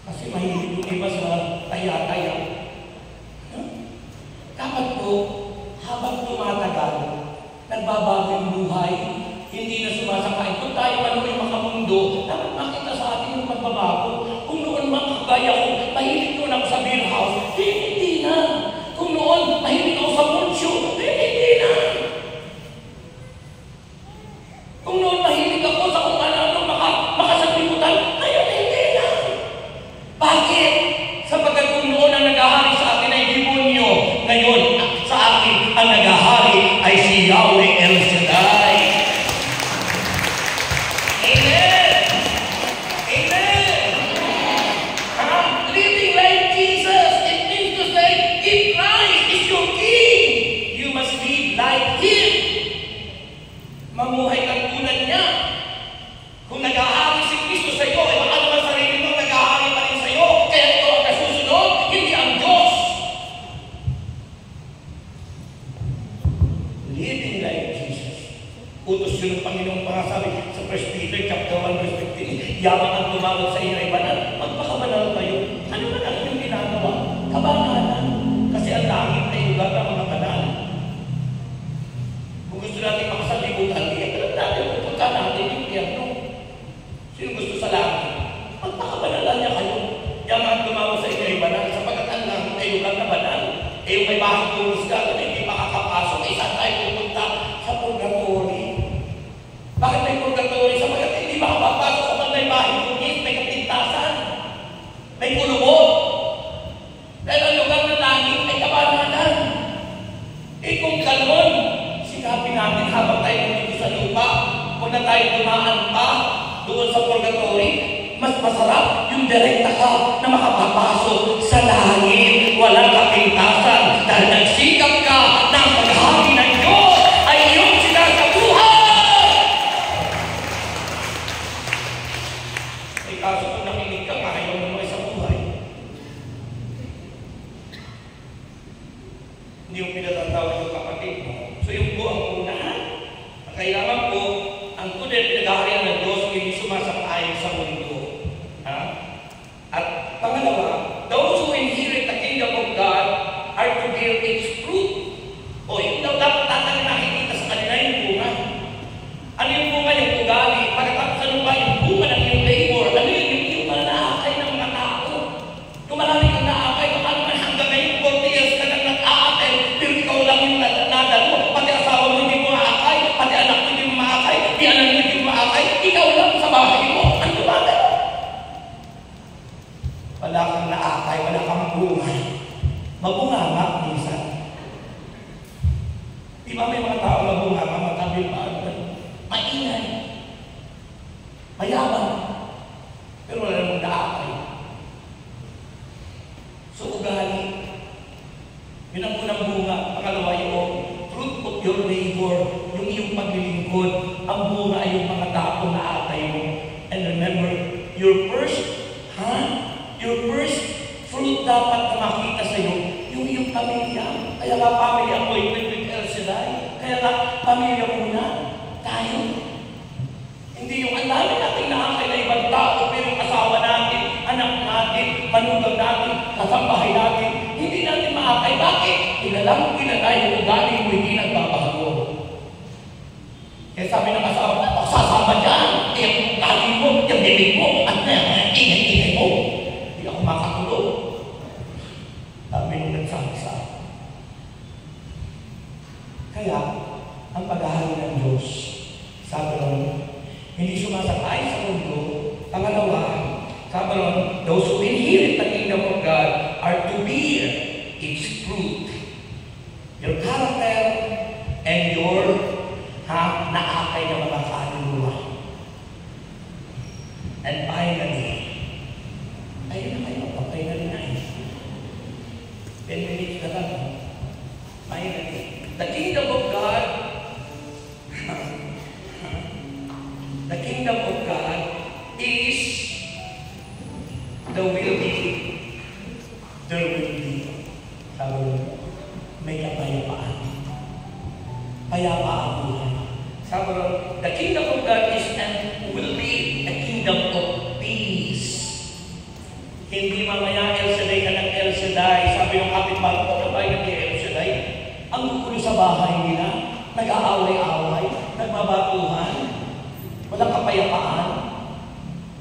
Kasi mahilig yung iba sa taya-taya. Dapat po, habang tumatagal, nagbabago yung buhay, hindi na sumasakay. Kung tayo man may makamundo, dapat makita sa atin yung pagbabago. Kung noon makagaya ko, mahilig noon ako sa beer house, hindi na. Kung noon, mahilig ako sa poncho, hindi na. Kung noon, mahilig ako sa kung ano, makasaglibutan, ngayon, hindi na. Bakit? Sapagkat kung noon ang nagahari sa akin ay demonyo, ngayon, sa akin, ang nagahari ay si Yahweh El Shaddai. Amen! Amen! Living like Jesus, it means to say, if Christ is your King, you must live like Him. Mamuhay kang tulad niya. Kung nag-ahari si Kristo sa iyo, eh baka naman sarili mo nag-ahari pa rin sa iyo, kaya ito ang nasusunod, hindi ang Diyos. Living like Jesus. Utos yun ng Panginoong para sabi sa 1 Peter chapter 1 verse 15, yaman ang tumawag sa inyo ay banal, magpakabanal kayo. Ano ba ang inyong ginagawa? Kabanalan. Kasi ang langit ay lugar ng mga banal. Kung gusto natin makasalibutan, hindi ka na tayo dumaan pa doon sa purgatory, mas masarap yung direkta ka na makapapasok sa langit. Walang kapintasan dahil nagsikap ka ng paghahari ng Diyos ay iyong sinasabuhay. Ay kaso kung nakinig ka, ayaw mo sa buhay. Hindi yung pinatatawag yung kapatid mo. So yung po ang unahan. Ang kailangan po, ang tunay pinag-aharian ng Diyos hindi sumasang-ayon sa mundo. Ha? At pangalawa, those who inherit the kingdom of God are to bear its fruit. O yun daw dapat natin nakikita sa kanila yung bunga. Ano yung bunga? Yung ugali. Pagkatapos ano ba yung bunga ng yung labor? Ano yung mga naakay ng mga tao? Kung marami kang naakay, kung ano man hanggang ngayon 40 years ka nang nag-aakay, pero ikaw lang yung nadalo. Pati asawa mo hindi mo maakay, pati anak mo hindi mo maakay, di anak mo hindi mo maakay, ikaw lang sa bahay mo. Ano ba? Wala kang naakay, wala kang bunga. Mabunganga minsan. Di ba may mga tao mabunganga, matabil pa, maingay, mayabang, pero wala namang naakay. So ugali, yun ang unang bunga. Pangalawa yung fruit of your labor, yung iyong paglilingkod. Ang bunga ay yung mga tao na atay mo. And remember, your first fruit dapat na makita sa iyo, yung iyong pamilya. Kaya nga pamilya appointment with El Shaddai. Kaya nga pamilya muna tayo. Hindi yung ang dami natin naakay na ibang tao, pero yung asawa natin, anak natin, manugang natin, kasambahay natin, hindi natin maakay. Bakit? Kilalang kilala yung ugali mo, hindi nagbabago. Kaya sabi ng asawa, sasama dyan, yung ugali mo, yung bibig mo, at ingay-ingay mo. Hindi ako makatulog. Sabi nung nagsabi sa akin. Kaya, ang paghahari ng Diyos, sabi nung, hindi sumasakay sa mundo. Pangalawa, sabi nung, those who inherit the kingdom of God are to bear its fruit. Your character and your naakay na mga kaluluwa. And finally, ayun na kayo, papay na rin ay. 10 minutes na lang. Finally, the kingdom of God, the kingdom of God is the will be. There will be. Sabi mo, may kapayapaan. Payapaan buhay. Sabi mo, the kingdom of God is and will be a kingdom of peace. Hindi mamaya El Shaddai ka ng El Shaddai. Sabi ng kapitbahay ko, kapay ng El Shaddai. Ang gugulo sa bahay nila, nag-aaway-away, nagbabatuhan, walang kapayapaan.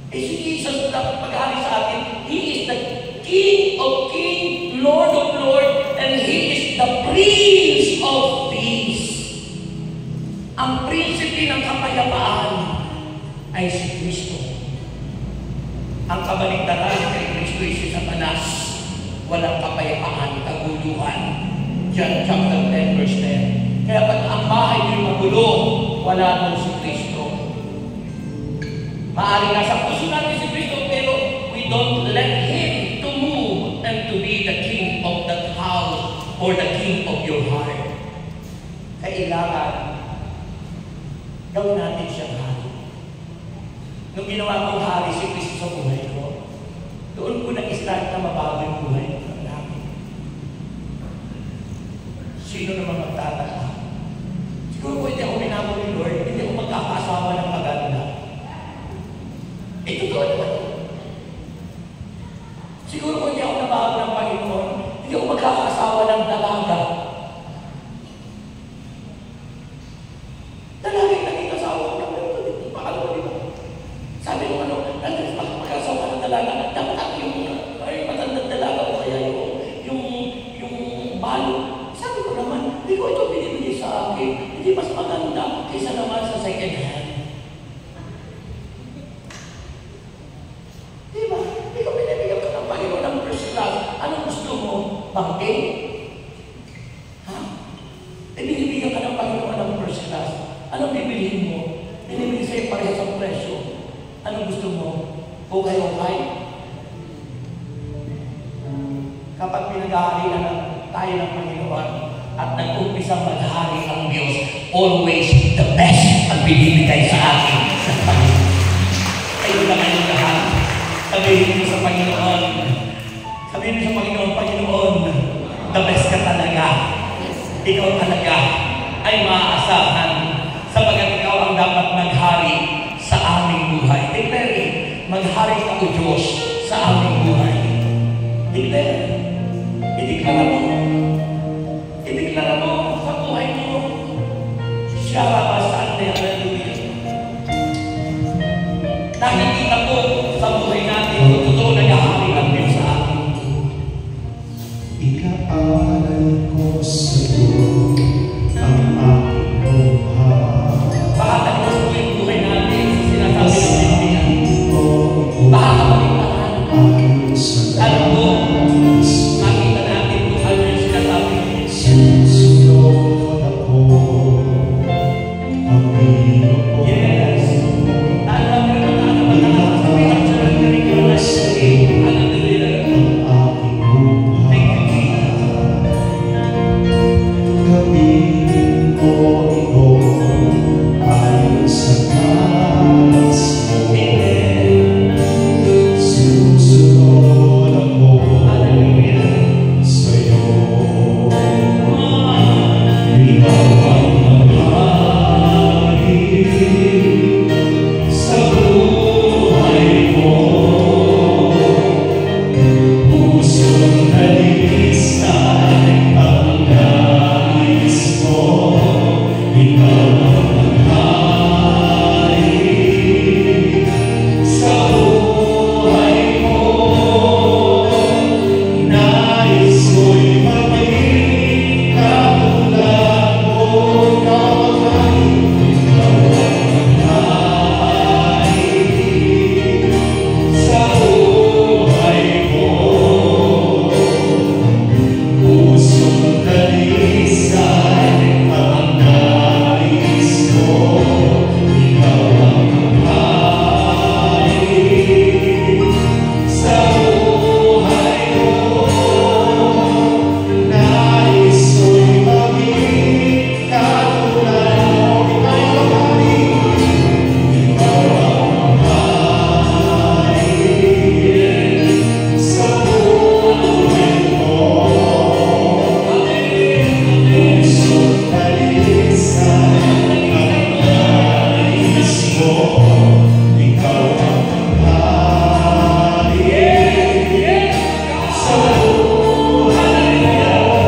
Eh si Jesus dapat paghari sa atin, He is the King of Kings, Lord of Lords, and He is the Prince of Peace. Ang prinsipe ng kapayapaan ay si Kristo. Ang kabaligtaran kay Kristo ay si Satanas. Walang kapayapaan, kaguluhan. John chapter 10 verse 10. Kaya pag ang bahay nyo magulo, wala doon si Kristo. Maaaring nasa puso natin si Kristo, pero we don't let Him to move and to be the king of that house or the king of your heart. Kailangan gawin natin siyang hari. Nung ginawa kong hari si Kristo sa buhay ko, doon ko nag-start na mabago yung buhay namin. Sino naman magtataka? Siguro kung hindi ako minamo ni Lord, hindi ako magkakasawa ng maganda. Totoo naman. Siguro kung hindi ako nabago ng Panginoon, hindi ako magkakasawa ng dalaga. Dalaga yung naging asawa ko. Pakalawa, di ba? Sabi ko magkakasawa ng dalaga. Dapat ako yung matandang dalaga o kaya yung balo. Sabi ko naman, hindi ko ito binibigay sa akin. Hindi mas maganda kaysa naman sa second hand. Diba? Ikaw binibigyan ka ng Panginoon ng first class. Anong gusto mo? Bangking? Ha? Binibigyan ka ng Panginoon ng first class. Anong bibilihin mo? Binibigyan sa'yo kapag pinag-aarian na tayo ng Panginoon at nag-umpisa maghari ang Diyos, always the best ang binibigay sa atin ng Panginoon. Kayo na kayong lahat. Sabihin mo sa Panginoon, Panginoon, the best ka talaga. Ikaw talaga ay maaasahan sapagat ikaw ang dapat maghari sa aming buhay. Declare, maghari ka o Diyos sa aming buhay. Declare. Ideklara mo. Ideklara mo sa buhay mo. Siya babasante, hallelujah. Nakikita po sa buhay natin kung totoo naghahari ang Diyos sa atin. Ikaalay ko sa iyo ang aking buhay. Baka tapos po yung buhay natin sa sinasabi ng Biblia. Baka kapaligtaran. Alam mo, makita natin kung ano yung sinasabi ng Biblia. Susunod ako ang iyong Yes. Alam mo naman sa pinagsasabi ng Biblia. Hallelujah. ang aking buhay. Thank you, Jesus. Gawin ko ito ayon sa nais mo. Amen. Susunod ako Hallelujah. sa'yo. Ikaw ang maghari sa buhay ko. Pusong nalisan ang nais mo. Ikaw ang maghari sa buhay ko. Nais ko'y maging katulad mo. Ikaw ang maghari sa buhay ko. Pusong dalisan ang nais mo. Ikaw ang maghari sa buhay ko. Nais ko'y maging katulad mo. Ikaw ang maghari sa buhay ko. Pusong dalisan ang nais mo. Ikaw ang maghari sa buhay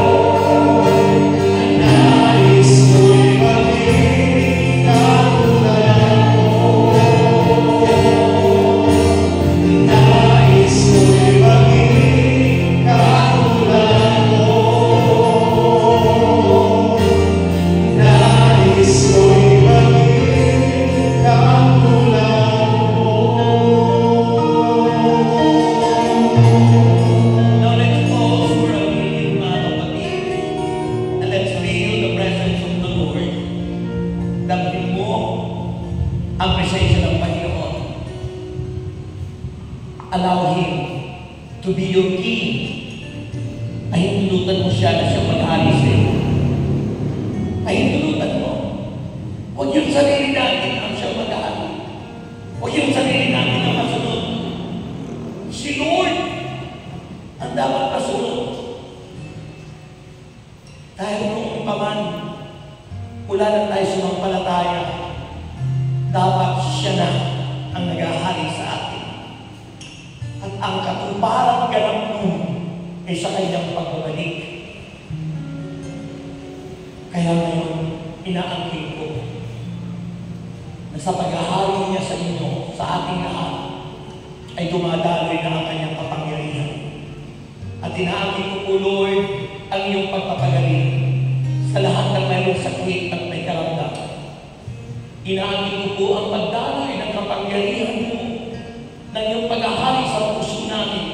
ko. Nais ko'y maging katulad mo. Nais ko'y maging katulad mo. Nais ko'y maging katulad mo. Now let's pause for a minute, mga kapatid, and let's feel the presence of the Lord. Damhin mo ang presensya ng Panginoon. Allow Him to be your King. Pahintulutan mo siya na siya maghari sa iyo. Pahintulutan mo. Huwag yung sarili natin ang siya maghari. Huwag yung sarili natin ang masunod. Si Lord ang dapat masunod. Dahil noong paman, wala na tayo sumampalataya, dapat siya na ang naghahari sa atin. At ang katuparan ganap nun ay sa kanyang pagbabalik. Kaya ngayon, inaangkin ko na sa paghahari niya sa inyo, sa ating lahat, ay dumadaloy na ang kanyang kapangyarihan. At inaangkin ko po, Lord, ang iyong pagpapagaling sa lahat ng mayroong sakit at may karamdaman. Inaangkin ko po ang pagdaloy ng kapangyarihan mo ng iyong paghahari sa puso namin,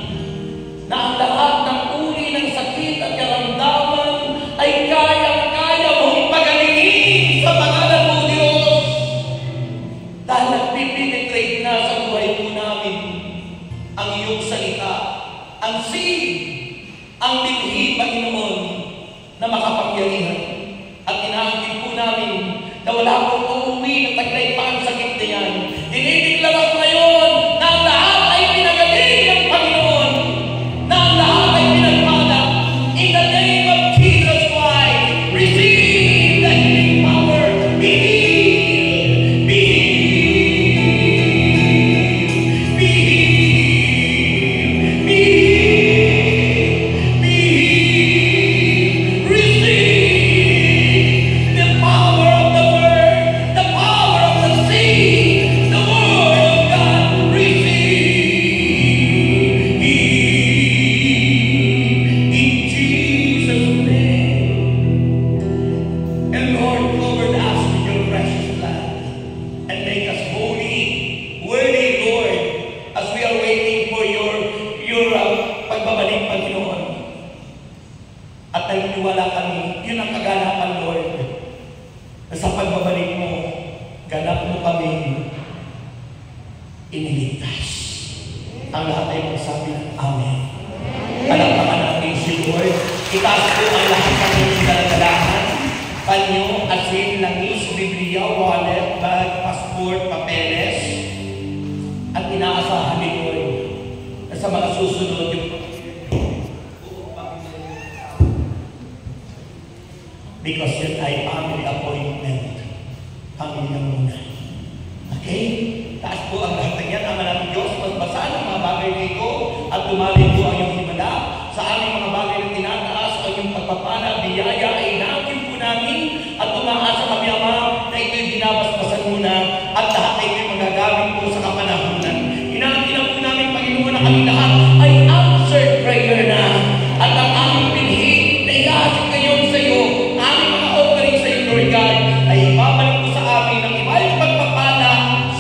na ang lahat ng uri ng sakit at karamdaman ay kayang-kaya mong pagalingin sa pangalan mo, Diyos. Dahil nagpipenetrate na sa buhay po namin ang iyong salita, ang seed ang binhi, Panginoon, na makapangyarihan. At inaangkin po namin na wala pong uuwi na taglay pa ang sakit na yan. Dinideklara ko ngayon na ang lahat ay pinagaling ng Panginoon, na ang lahat ay pinagpala. In the name of Jesus Christ, receive the healing power. Be healed. Be healed. Be healed. Be healed. Be healed. Receive the power of the word, the power of the seed, the word of God. Receive in Jesus' name. And Lord, cover us with your precious blood and make us holy, worthy, Lord, as we are waiting for your pagbabalik, Panginoon. At naniniwala kami, yun ang kaganapan, Lord, na sa pagbabalik mo, ganap mo kami iniligtas. Ang lahat ay magsabi ng Amen. Palakpakan natin si Lord. Itaas po ang lahat ng inyong daladalahan. Panyo, asin, langis, Biblia, wallet, bag, passport, papeles. At inaasahan ni Lord na sa mga susunod yung because yun ay family appointment. Pamilya muna. Okay? Taas po ang lahat ng yan. Ama namin Diyos, magbasa ng mga bagay dito at tumalin po ang iyong himala sa aming mga bagay na tinataas ang iyong pagpapala, biyaya ay namin po namin at tumaasa kami, Ama, na ito'y binabasbasan muna at lahat ay ito'y magagamit po sa kapanahunan. Inaangkin po namin, Panginoon, na kami lahat ay answered prayer na at ang aming binhi na ihahasik ngayon sa iyo, aming mga offering sa iyo, Lord God, ay ibabalik po sa amin ang iba'y pagpapala,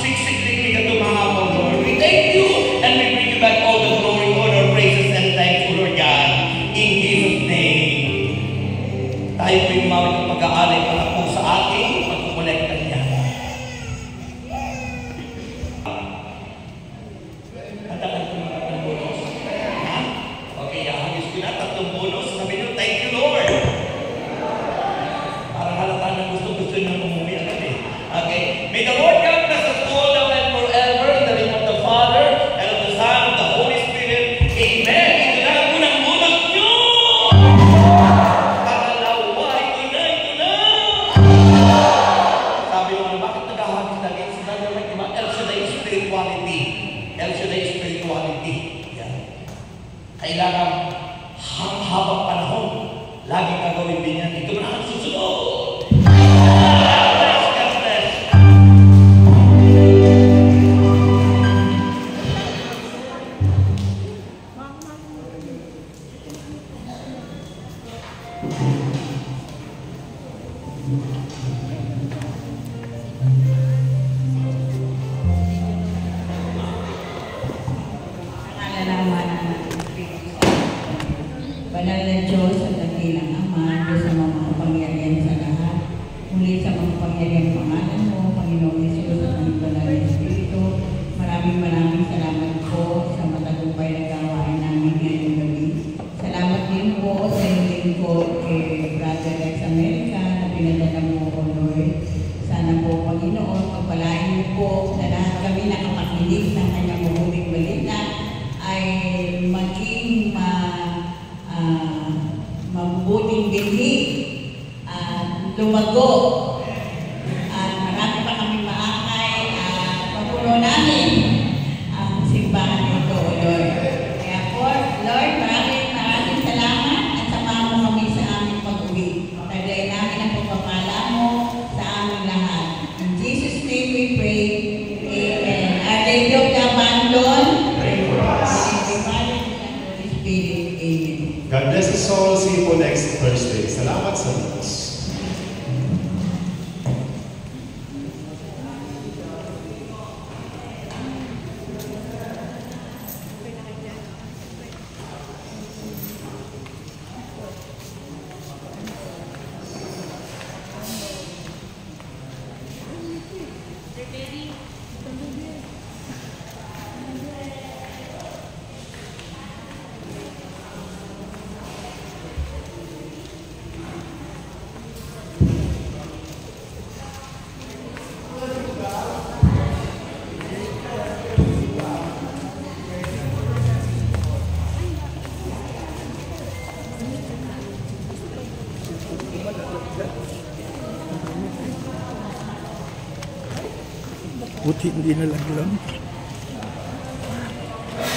siksik-liklik at tumahapon, Lord. We thank you and we bring you back all the glory, honor, praises, and thanks, O Lord God. In Jesus' name, tayo po yung mawag ng pag-aalay para po sa ating pagkukolekta niya. Hatakan ko mga tatlong bonus. Ha? Okay, ahagis ko na tatlong bonus. Sabi nyo, thank you, Lord. Parang halata na gusto nyo umuwi agad eh. Okay. May the Lord God bless us all now and forever in the name of the Father and of the Son and of the Holy Spirit. Amen. Ito na ang unang bonus nyo! Pangalawa, ito na! Sabi mo, bakit naghahagis lagi? Sabi mo, diba? El Shaddai spirituality. El Shaddai spirituality. Yan. Kailangan habang panahon, lagi gagawin din yan. Ito na ang susunod. God bless. Banal na Diyos at dakilang Ama, Diyos sa mga kapangyarihan sa lahat. Muli sa mga kapangyarihan pangalan mo, Panginoong Yesus at ang banal na Espiritu, maraming salamat po sa matagumpay na gawain namin ngayong gabi. Salamat din po sa hiling ko kay Brother Rex America na pinadala mo, O Lord. Sana po, Panginoon, pagpalain mo po na lahat kami nakapakinig ng kanyang mahuling balita ay maging mabuting binhi at lumago at marami pa kami maakay at mapuno namin ang simbahan nito, O Lord. Kaya po, Lord, maraming salamat at samahan mo kami sa aming pag-uwi. Taglay namin ang pagpapala mo sa aming lahat. In Jesus' name we pray. Amen. Are they joke na bandon? God bless us all. See you po next Thursday. Salamat sa Diyos. buti hindi nalaglag.